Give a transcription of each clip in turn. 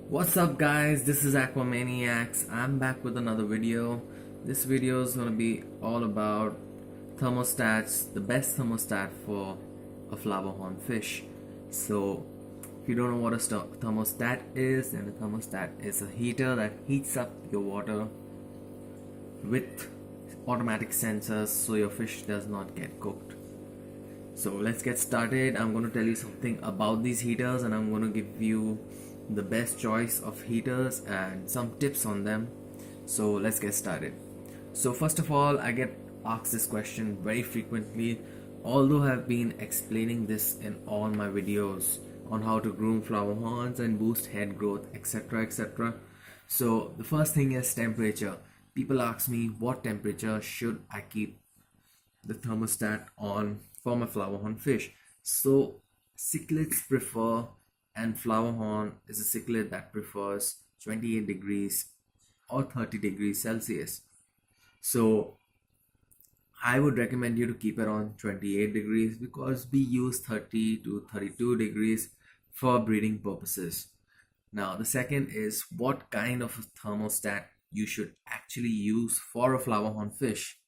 What's up guys, this is Aquamaniacs. I'm back with another video. This video is going to be all about thermostats, the best thermostat for a flowerhorn fish. So if you don't know what a thermostat is, then a thermostat is a heater that heats up your water with automatic sensors so your fish does not get cooked. So let's get started. I'm going to tell you something about these heaters and I'm going to give you the best choice of heaters and some tips on them. So let's get started. So first of all, I get asked this question very frequently, although I've been explaining this in all my videos on how to groom flower horns and boost head growth, etc, etc. So the first thing is temperature. People ask me what temperature should I keep the thermostat on for my flowerhorn fish. So cichlids prefer, and flowerhorn is a cichlid that prefers 28 degrees or 30 degrees Celsius. So I would recommend you to keep it on 28 degrees because we use 30 to 32 degrees for breeding purposes. Now the second is what kind of a thermostat you should actually use for a flowerhorn fish.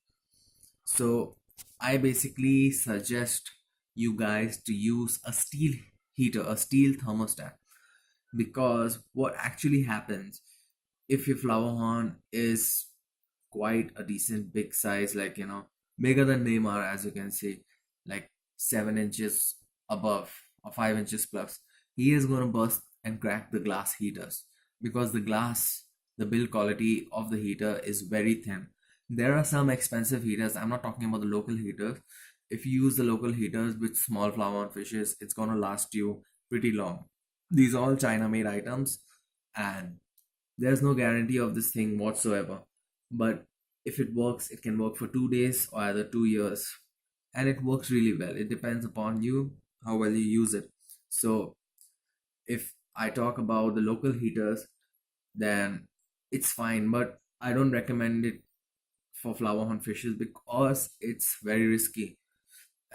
So I basically suggest you guys to use a steel heater, a steel thermostat, because what actually happens if your flower horn is quite a decent big size, like bigger than Neymar, as you can see, like 7 inches above or 5 inches plus, he is going to burst and crack the glass heaters because the build quality of the heater is very thin. There are some expensive heaters. I'm not talking about the local heaters. If you use the local heaters with small flower fishes, it's going to last you pretty long. These are all China made items and there's no guarantee of this thing whatsoever. But if it works, it can work for 2 days or either 2 years. And it works really well. It depends upon you how well you use it. So if I talk about the local heaters, then it's fine, but I don't recommend it for flowerhorn fishes because it's very risky.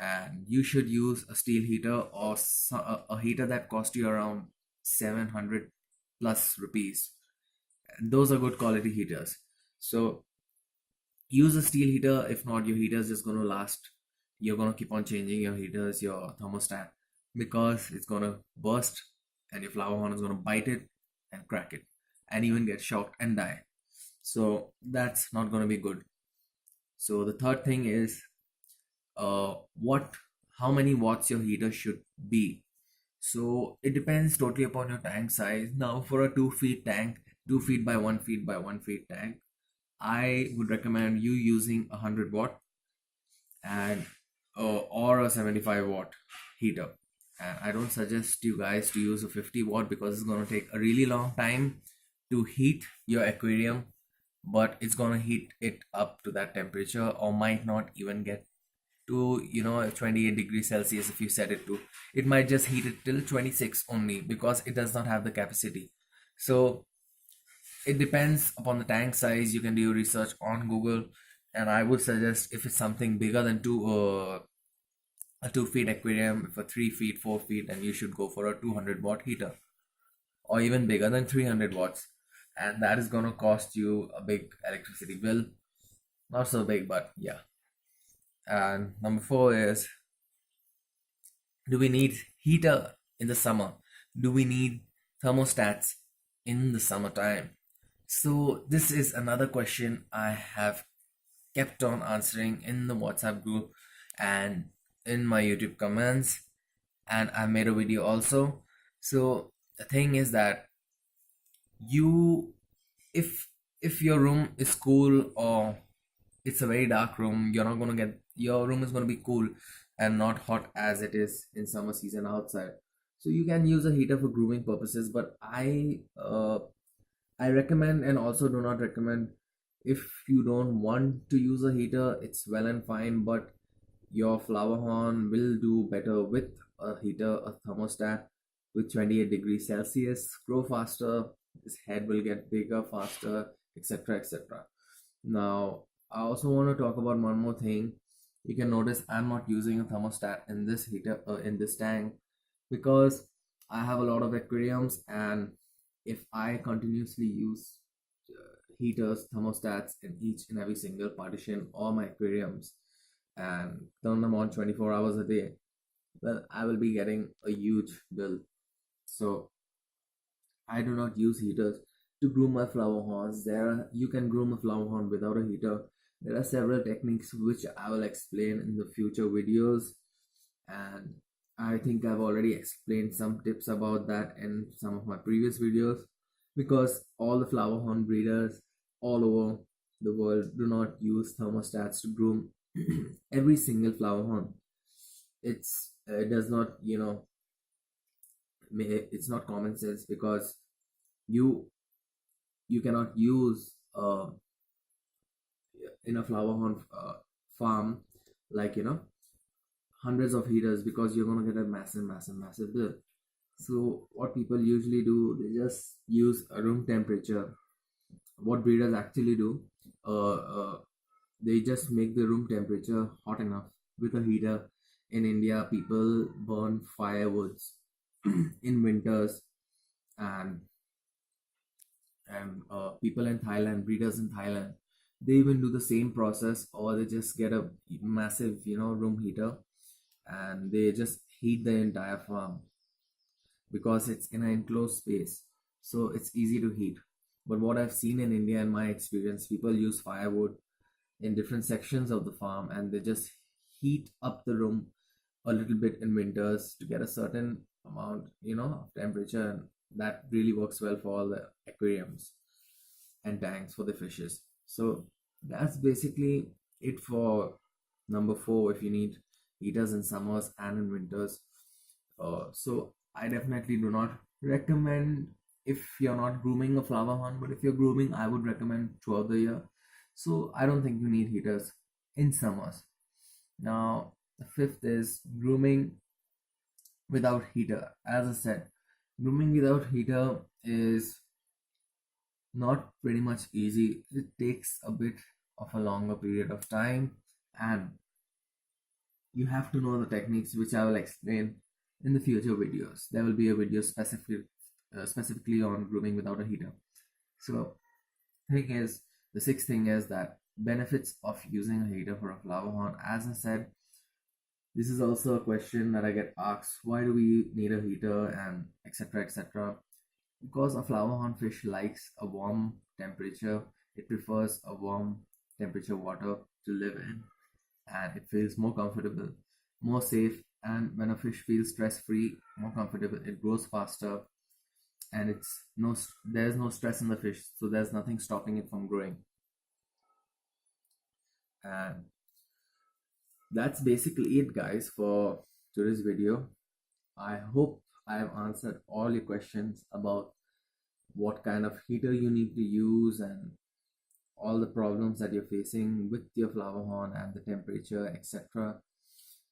And you should use a steel heater or a heater that cost you around 700 plus rupees. And those are good quality heaters. So use a steel heater. If not, your heater is just going to last. You're going to keep on changing your heaters, your thermostat, because it's going to burst and your flower horn is going to bite it and crack it and even get shocked and die. So that's not going to be good. So the third thing is what how many watts your heater should be. So it depends totally upon your tank size. Now for a 2 feet tank, 2 feet by 1 feet by 1 feet tank, I would recommend you using 100 watt and or a 75 watt heater. And I don't suggest you guys to use a 50 watt because it's going to take a really long time to heat your aquarium, but it's going to heat it up to that temperature or might not even get to 28 degrees Celsius. If you set it to, it might just heat it till 26 only because it does not have the capacity. So it depends upon the tank size. You can do research on Google, and I would suggest if it's something bigger than a 2 feet aquarium, for 3 feet, 4 feet, then you should go for a 200 watt heater, or even bigger than 300 watts, and that is gonna cost you a big electricity bill. Not so big, but yeah. And number four is, do we need heater in the summer? Do we need thermostats in the summertime? So this is another question I have kept on answering in the WhatsApp group and in my YouTube comments, and I made a video also. So the thing is that you if your room is cool or it's a very dark room, you're not going to get, your room is going to be cool and not hot as it is in summer season outside. So you can use a heater for grooming purposes, but I recommend and also do not recommend. If you don't want to use a heater, it's well and fine, but your flower horn will do better with a heater, a thermostat with 28 degrees Celsius, grow faster, his head will get bigger faster, etc. etc. Now, I also want to talk about one more thing. You can notice I'm not using a thermostat in this heater, in this tank, because I have a lot of aquariums and if I continuously use heaters, thermostats in each and every single partition or my aquariums and turn them on 24 hours a day, well, I will be getting a huge bill. So I do not use heaters to groom my flower horns. You can groom a flower horn without a heater. There are several techniques which I will explain in the future videos, and I think I've already explained some tips about that in some of my previous videos, because all the flower horn breeders all over the world do not use thermostats to groom every single flower horn. It does not, it's not common sense, because you you cannot use in a flower horn farm, like, hundreds of heaters, because you're going to get a massive bill. So what people usually do, they just use a room temperature. What breeders actually do, uh, uh, they just make the room temperature hot enough with a heater. In India, people burn firewoods in winters, and people in Thailand, breeders in Thailand, they even do the same process, or they just get a massive, room heater, and they just heat the entire farm, because it's in an enclosed space, so it's easy to heat. But what I've seen in India, in my experience, people use firewood in different sections of the farm, and they just heat up the room a little bit in winters to get a certain amount, of temperature, and that really works well for all the aquariums and tanks for the fishes. So that's basically it for number 4, if you need heaters in summers and in winters. So I definitely do not recommend if you're not grooming a flower horn, but if you're grooming, I would recommend throughout the year. So I don't think you need heaters in summers. Now, the 5th is grooming without heater. As I said, grooming without heater is not pretty much easy. It takes a bit of a longer period of time, and you have to know the techniques which I will explain in the future videos. There will be a video specifically on grooming without a heater. So the 6th thing is that benefits of using a heater for a flower horn. As I said, this is also a question that I get asked: why do we need a heater, and etc. etc. Because a flower horn fish likes a warm temperature. It prefers a warm temperature water to live in, and it feels more comfortable, more safe. And when a fish feels stress free, more comfortable, it grows faster, and there's no stress in the fish, so there's nothing stopping it from growing. And that's basically it, guys, for today's video. I hope I have answered all your questions about what kind of heater you need to use, and all the problems that you're facing with your flower horn and the temperature, etc.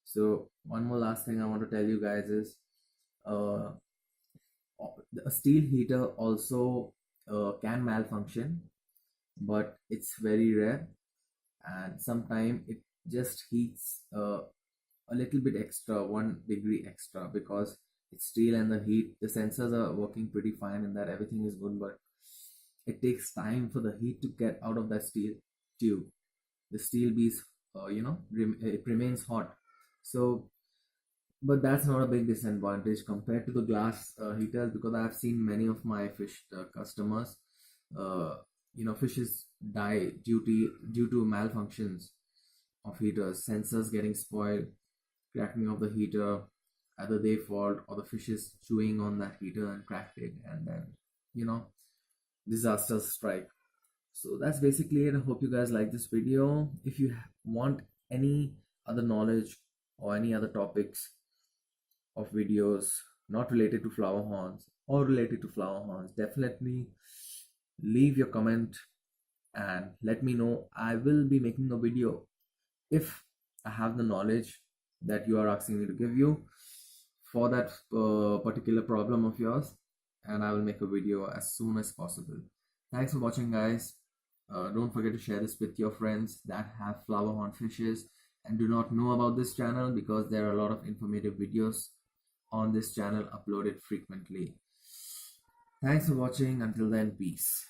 So one more last thing I want to tell you guys is, uh, a steel heater also can malfunction, but it's very rare, and sometimes it just heats a little bit extra, 1 degree extra, because it's steel and the sensors are working pretty fine and that everything is good, but it takes time for the heat to get out of that steel tube. The steel bees, it remains hot. So, but that's not a big disadvantage compared to the glass heaters, because I've seen many of my fish customers, uh, fishes die due to malfunctions of heaters, sensors getting spoiled, cracking of the heater, either they fault or the fish is chewing on that heater and cracked it, and then, you know disasters strike. So that's basically it. I hope you guys like this video. If you want any other knowledge or any other topics of videos not related to flower horns or related to flower horns, definitely leave your comment and let me know. I will be making a video if I have the knowledge that you are asking me to give you for that particular problem of yours, and I will make a video as soon as possible. Thanks for watching, guys. Don't forget to share this with your friends that have flower horn fishes and do not know about this channel, because there are a lot of informative videos on this channel uploaded frequently. Thanks for watching. Until then, peace.